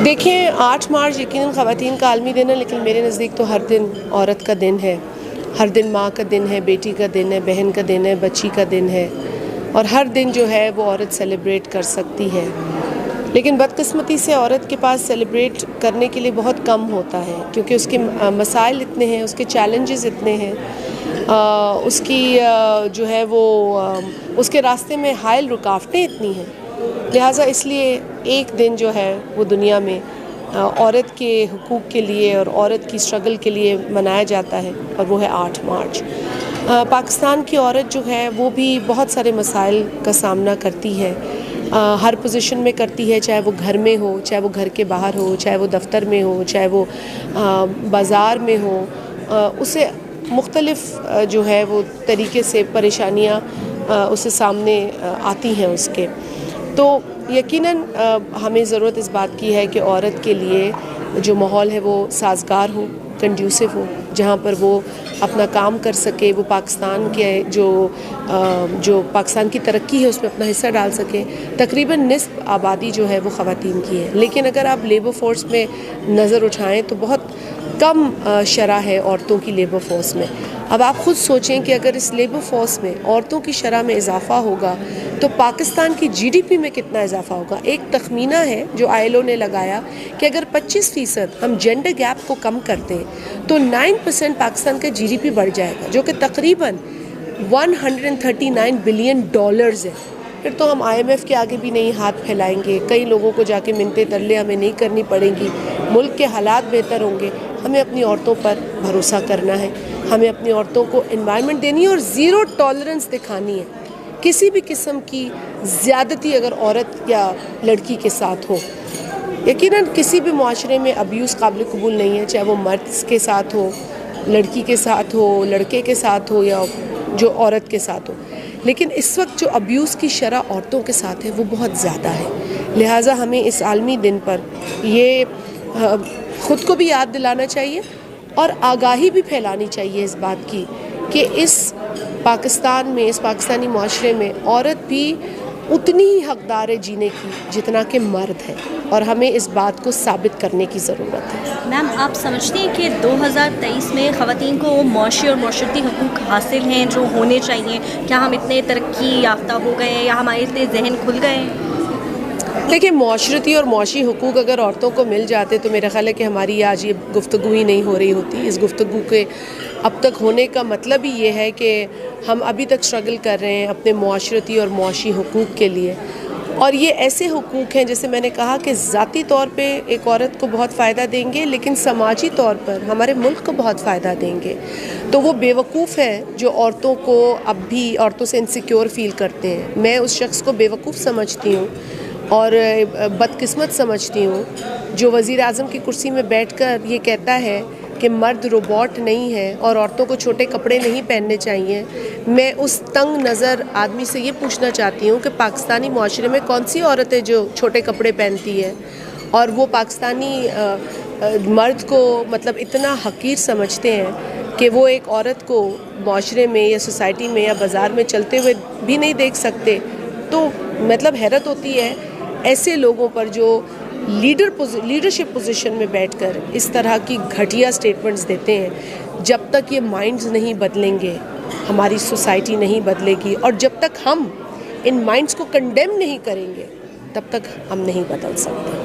دیکھیں 8 مارچ یقیناً خواتین کا عالمی دن ہے، لیکن میرے نزدیک تو ہر دن عورت کا دن ہے. ہر دن ماں کا دن ہے، بیٹی کا دن ہے، بہن کا دن ہے، بچی کا دن ہے، اور ہر دن جو ہے وہ عورت سیلیبریٹ کر سکتی ہے. لیکن بدقسمتی سے عورت کے پاس سیلیبریٹ کرنے کے لیے بہت کم ہوتا ہے، کیونکہ اس کے مسائل اتنے ہیں، اس کے چیلنجز اتنے ہیں، اس کی جو ہے وہ اس کے راستے میں حائل رکاوٹیں اتنی ہیں. لہٰذا اس لیے ایک دن جو ہے وہ دنیا میں عورت کے حقوق کے لیے اور عورت کی اسٹرگل کے لیے منایا جاتا ہے، اور وہ ہے 8 مارچ. پاکستان کی عورت جو ہے وہ بھی بہت سارے مسائل کا سامنا کرتی ہے، ہر پوزیشن میں کرتی ہے، چاہے وہ گھر میں ہو، چاہے وہ گھر کے باہر ہو، چاہے وہ دفتر میں ہو، چاہے وہ بازار میں ہو. اسے مختلف جو ہے وہ طریقے سے پریشانیاں اسے سامنے آتی ہیں اس کے. تو یقیناً ہمیں ضرورت اس بات کی ہے کہ عورت کے لیے جو ماحول ہے وہ سازگار ہو، کنڈیوسو ہو، جہاں پر وہ اپنا کام کر سکے، وہ پاکستان کے جو پاکستان کی ترقی ہے اس میں اپنا حصہ ڈال سکے. تقریباً نصف آبادی جو ہے وہ خواتین کی ہے، لیکن اگر آپ لیبر فورس میں نظر اٹھائیں تو بہت کم شرح ہے عورتوں کی لیبر فورس میں. اب آپ خود سوچیں کہ اگر اس لیبر فورس میں عورتوں کی شرح میں اضافہ ہوگا تو پاکستان کی GDP میں کتنا اضافہ ہوگا. ایک تخمینہ ہے جو ILO نے لگایا کہ اگر 25% ہم جینڈر گیپ کو کم کرتے ہیں تو 9% پاکستان کا GDP بڑھ جائے گا، جو کہ تقریباً $139 بلین ہے. پھر تو ہم IMF کے آگے بھی نہیں ہاتھ پھیلائیں گے، کئی لوگوں کو جا کے منتیں ترلے ہمیں نہیں کرنی پڑیں گی، ملک کے حالات بہتر ہوں گے. ہمیں اپنی عورتوں پر بھروسہ کرنا ہے، ہمیں اپنی عورتوں کو انوائرمنٹ دینی ہے اور زیرو ٹالرنس دکھانی ہے. کسی بھی قسم کی زیادتی اگر عورت یا لڑکی کے ساتھ ہو، یقیناً کسی بھی معاشرے میں ابیوز قابل قبول نہیں ہے، چاہے وہ مرد کے ساتھ ہو، لڑکی کے ساتھ ہو، لڑکے کے ساتھ ہو، یا جو عورت کے ساتھ ہو. لیکن اس وقت جو ابیوز کی شرح عورتوں کے ساتھ ہے وہ بہت زیادہ ہے. لہٰذا ہمیں اس عالمی دن پر یہ خود کو بھی یاد دلانا چاہیے اور آگاہی بھی پھیلانی چاہیے اس بات کی کہ اس پاکستان میں، اس پاکستانی معاشرے میں عورت بھی اتنی ہی حقدار ہے جینے کی جتنا کہ مرد ہے، اور ہمیں اس بات کو ثابت کرنے کی ضرورت ہے. میم، آپ سمجھتے ہیں کہ 2023 میں خواتین کو معاشی اور معاشرتی حقوق حاصل ہیں جو ہونے چاہیے؟ کیا ہم اتنے ترقی یافتہ ہو گئے ہیں یا ہمارے اتنے ذہن کھل گئے ہیں؟ دیکھیں، معاشرتی اور معاشی حقوق اگر عورتوں کو مل جاتے تو میرا خیال ہے کہ ہماری آج یہ گفتگو ہی نہیں ہو رہی ہوتی. اس گفتگو کے اب تک ہونے کا مطلب ہی یہ ہے کہ ہم ابھی تک اسٹرگل کر رہے ہیں اپنے معاشرتی اور معاشی حقوق کے لیے. اور یہ ایسے حقوق ہیں جیسے میں نے کہا کہ ذاتی طور پہ ایک عورت کو بہت فائدہ دیں گے، لیکن سماجی طور پر ہمارے ملک کو بہت فائدہ دیں گے. تو وہ بیوقوف ہیں جو عورتوں کو اب بھی عورتوں سے انسیکیور فیل کرتے ہیں. میں اس شخص کو بیوقوف سمجھتی ہوں اور بدقسمت سمجھتی ہوں جو وزیر اعظم کی کرسی میں بیٹھ کر یہ کہتا ہے کہ مرد روبوٹ نہیں ہے اور عورتوں کو چھوٹے کپڑے نہیں پہننے چاہیے. میں اس تنگ نظر آدمی سے یہ پوچھنا چاہتی ہوں کہ پاکستانی معاشرے میں کون سی عورت ہے جو چھوٹے کپڑے پہنتی ہے، اور وہ پاکستانی مرد کو مطلب اتنا حقیر سمجھتے ہیں کہ وہ ایک عورت کو معاشرے میں یا سوسائٹی میں یا بازار میں چلتے ہوئے بھی نہیں دیکھ سکتے. تو مطلب حیرت ہوتی ہے ایسے لوگوں پر جو لیڈرشپ پوزیشن میں بیٹھ کر اس طرح کی گھٹیا سٹیٹمنٹس دیتے ہیں. جب تک یہ مائنڈز نہیں بدلیں گے ہماری سوسائٹی نہیں بدلے گی، اور جب تک ہم ان مائنڈز کو کنڈیم نہیں کریں گے تب تک ہم نہیں بدل سکتے.